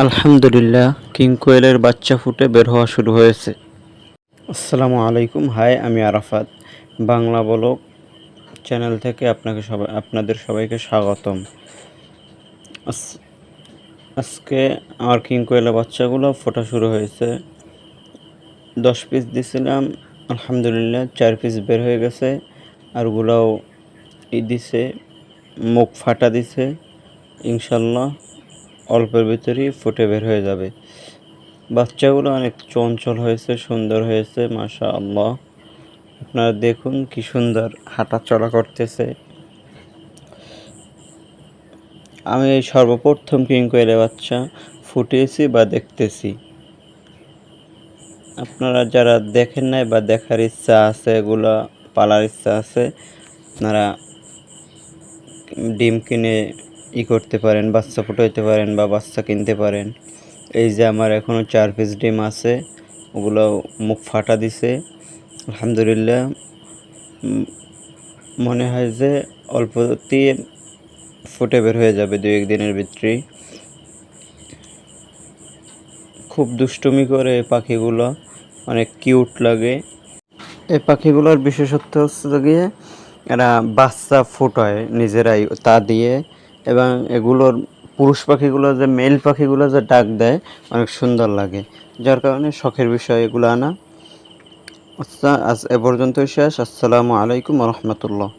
আলহামদুলিল্লাহ, কিং কোয়েলের বাচ্চা ফুটে বের হওয়া শুরু হয়েছে। আসসালামু আলাইকুম। হাই, আমি আরাফাত। বাংলা ব্লগ চ্যানেল থেকে আপনাদের সবাইকে স্বাগতম। আজকে আমার কিং কোয়েলের বাচ্চাগুলো ফোটা শুরু হয়েছে। 10 পিস দিছিলাম, আলহামদুলিল্লাহ 4 পিস বের হয়ে গেছে। আরগুলাও দিছে, মুখ ফাটা দিছে। ইনশাল্লাহ অল্পের ভিতরেই ফুটে বের হয়ে যাবে। বাচ্চাগুলো অনেক চঞ্চল হয়েছে, সুন্দর হয়েছে, মাশাআল্লাহ। আপনারা দেখুন কি সুন্দর হাঁটাচলা করতেছে। আমি এই সর্বপ্রথম কিং কোয়েলের বাচ্চা ফুটিয়েছি বা দেখতেছি। আপনারা যারা দেখেন নাই বা দেখার ইচ্ছা আছে, এগুলা পালার ইচ্ছা আছে, আপনারা ডিম কিনে করতে পারেন, বাচ্চা ফুটাইতে পারেন বা বাচ্চা কিনতে পারেন। এই যে আমার এখনও 4 পিস ডিম আছে, ওগুলো মুখ ফাটা দিছে। আলহামদুলিল্লাহ, মনে হয় যে অল্পতেই ফুটে বের হয়ে যাবে 2-1 দিনের ভিতরেই। খুব দুষ্টুমি করে এই পাখিগুলো, অনেক কিউট লাগে। এই পাখিগুলোর বিশেষত্ব হচ্ছে গিয়ে এরা বাচ্চা ফোটায় নিজেরাই তা দিয়ে, এবং এগুলোর পুরুষ পাখিগুলো যে মেল পাখিগুলো যে ডাক দেয় অনেক সুন্দর লাগে, যার কারণে শখের বিষয় এগুলো আনা। আচ্ছা, আজ এ পর্যন্তই শেষ। আসসালামু আলাইকুম ওয়া রাহমাতুল্লাহ।